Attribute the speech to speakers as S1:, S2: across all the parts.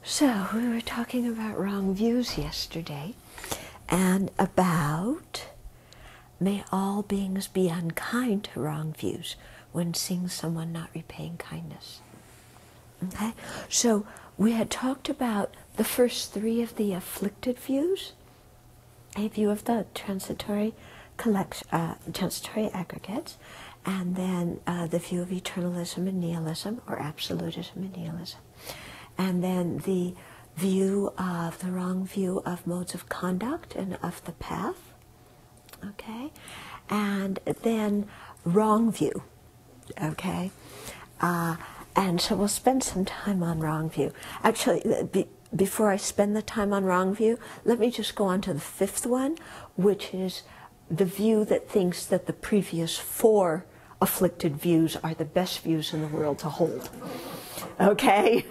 S1: So, we were talking about wrong views yesterday, and about may all beings be unkind to wrong views when seeing someone not repaying kindness. Okay? So, we had talked about the first three of the afflicted views, a view of the transitory aggregates, and then the view of eternalism and nihilism, or absolutism and nihilism. And then the view of the wrong view of modes of conduct and of the path, okay? And then wrong view, okay? And so we'll spend some time on wrong view. Actually, before I spend the time on wrong view, let me just go on to the fifth one, which is the view that thinks that the previous four afflicted views are the best views in the world to hold, okay?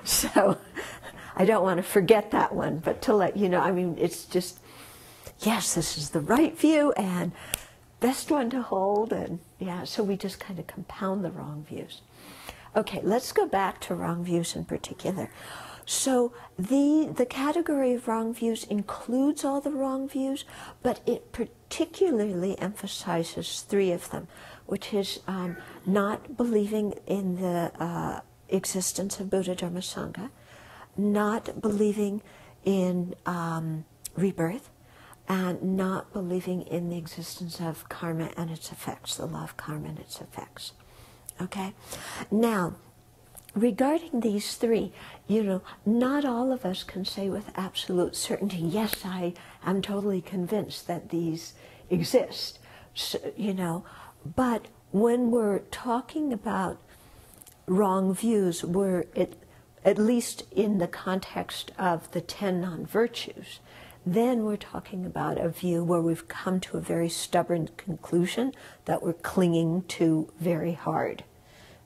S1: So, I don't want to forget that one, but to let you know, I mean, it's just, yes, this is the right view and best one to hold, and yeah, so we just kind of compound the wrong views. Okay, let's go back to wrong views in particular. So, the category of wrong views includes all the wrong views, but it particularly emphasizes three of them, which is not believing in the existence of Buddha, Dharma, Sangha, not believing in rebirth, and not believing in the existence of karma and its effects, the law of karma and its effects. Okay? Now, regarding these three, you know, not all of us can say with absolute certainty, yes, I am totally convinced that these exist, so, you know, but when we're talking about wrong views, we're at least in the context of the 10 non-virtues, then we're talking about a view where we've come to a very stubborn conclusion that we're clinging to very hard.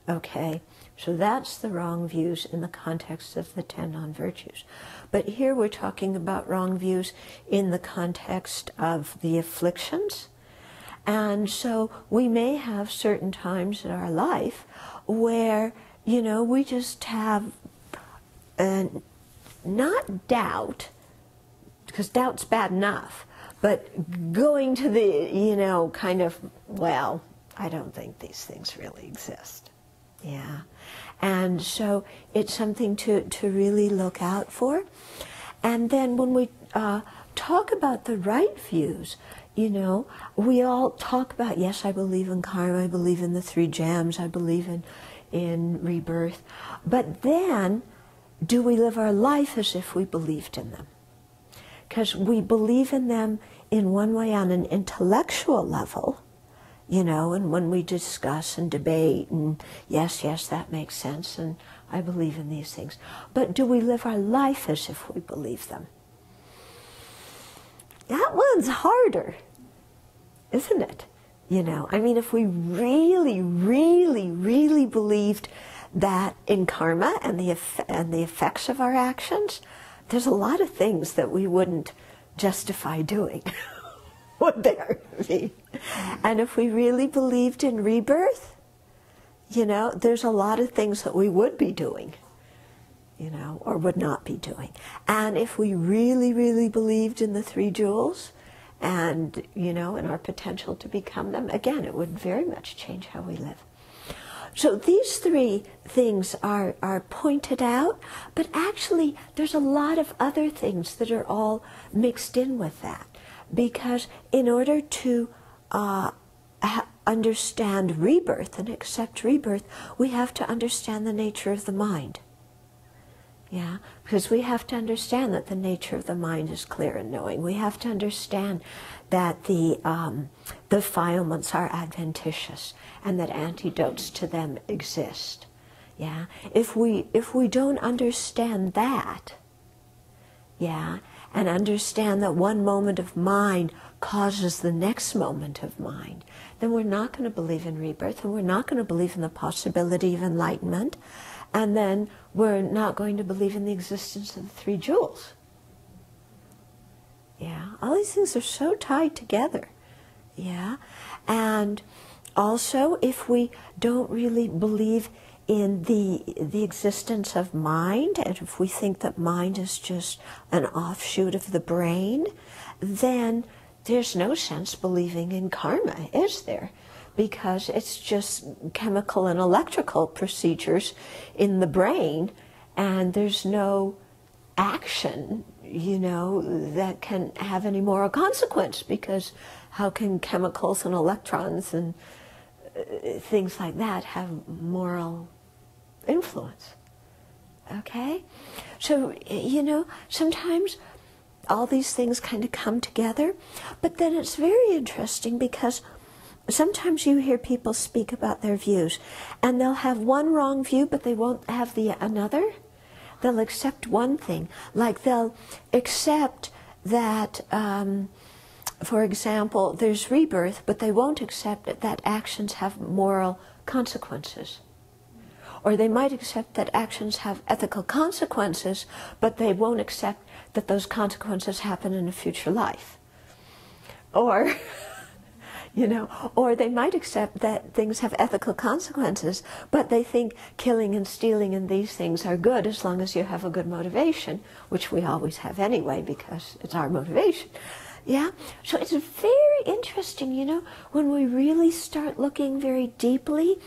S1: Okay? So that's the wrong views in the context of the 10 non-virtues. But here we're talking about wrong views in the context of the afflictions. And so we may have certain times in our life where, you know, we just have not doubt, because doubt's bad enough, but going to the, you know, kind of, well, I don't think these things really exist. Yeah. And so it's something to really look out for. And then when we talk about the right views, you know, we all talk about, yes, I believe in karma, I believe in the three gems, I believe in rebirth. But then, do we live our life as if we believed in them? Because we believe in them in one way on an intellectual level, you know, and when we discuss and debate, and yes, yes, that makes sense, and I believe in these things. But do we live our life as if we believe them? That one's harder, isn't it? You know, I mean, if we really, really, really believed that in karma and the effects of our actions, there's a lot of things that we wouldn't justify doing, would there be? And if we really believed in rebirth, you know, there's a lot of things that we would be doing, you know, or would not be doing. And if we really, really believed in the three jewels and, you know, in our potential to become them, again, it would very much change how we live. So these three things are pointed out, but actually there's a lot of other things that are all mixed in with that. Because in order to understand rebirth and accept rebirth, we have to understand the nature of the mind. Yeah, because we have to understand that the nature of the mind is clear and knowing. We have to understand that the defilements are adventitious and that antidotes to them exist. Yeah, if we don't understand that, yeah, and understand that one moment of mind causes the next moment of mind, then we're not going to believe in rebirth, and we're not going to believe in the possibility of enlightenment, and then we're not going to believe in the existence of the three jewels. Yeah, all these things are so tied together. Yeah, and also if we don't really believe in the existence of mind, and if we think that mind is just an offshoot of the brain, then there's no sense believing in karma, is there? Because it's just chemical and electrical procedures in the brain, and there's no action, you know, that can have any moral consequence, because how can chemicals and electrons and things like that have moral influence? Okay? So, you know, sometimes all these things kind of come together, but then it's very interesting because sometimes you hear people speak about their views, and they'll have one wrong view, but they won't have the another. They'll accept one thing, like they'll accept that, for example, there's rebirth, but they won't accept that actions have moral consequences. Or they might accept that actions have ethical consequences, but they won't accept that those consequences happen in a future life. Or, you know, or they might accept that things have ethical consequences, but they think killing and stealing and these things are good as long as you have a good motivation, which we always have anyway because it's our motivation. Yeah? So it's very interesting, you know, when we really start looking very deeply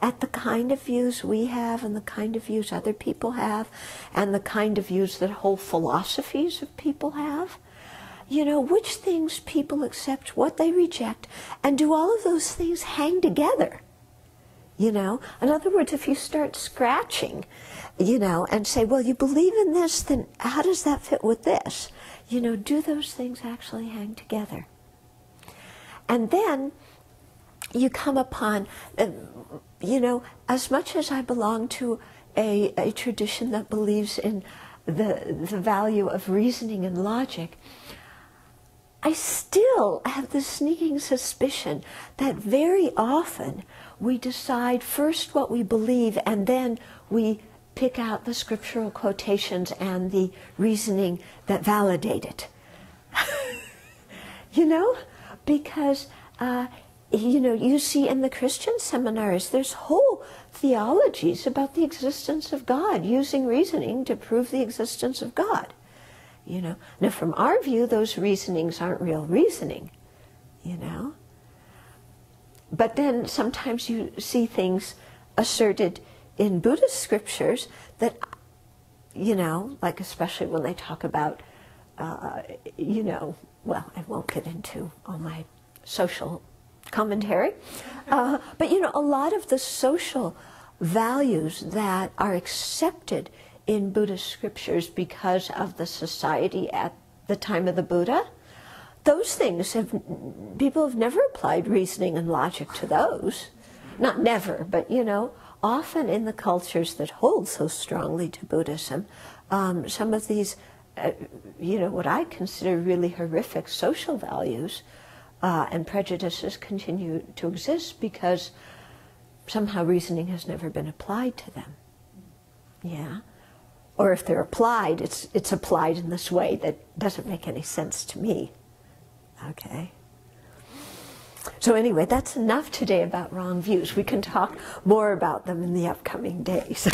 S1: at the kind of views we have and the kind of views other people have and the kind of views that whole philosophies of people have. You know, which things people accept, what they reject, and do all of those things hang together? You know, in other words, if you start scratching, you know, and say, well, you believe in this, then how does that fit with this? You know, do those things actually hang together? And then you come upon, you know, as much as I belong to a tradition that believes in the value of reasoning and logic, I still have this sneaking suspicion that very often we decide first what we believe and then we pick out the scriptural quotations and the reasoning that validate it. You know? Because, you know, you see in the Christian seminaries, there's whole theologies about the existence of God, using reasoning to prove the existence of God. You know, now from our view, those reasonings aren't real reasoning, you know. But then sometimes you see things asserted in Buddhist scriptures that, you know, like especially when they talk about, you know, well, I won't get into all my social commentary, but, you know, a lot of the social values that are accepted in Buddhist scriptures because of the society at the time of the Buddha, those things people have never applied reasoning and logic to those. Not never, but, you know, often in the cultures that hold so strongly to Buddhism, some of these, you know, what I consider really horrific social values and prejudices continue to exist because somehow reasoning has never been applied to them. Yeah. Or if they're applied, it's applied in this way that doesn't make any sense to me. Okay. So anyway, that's enough today about wrong views. We can talk more about them in the upcoming days.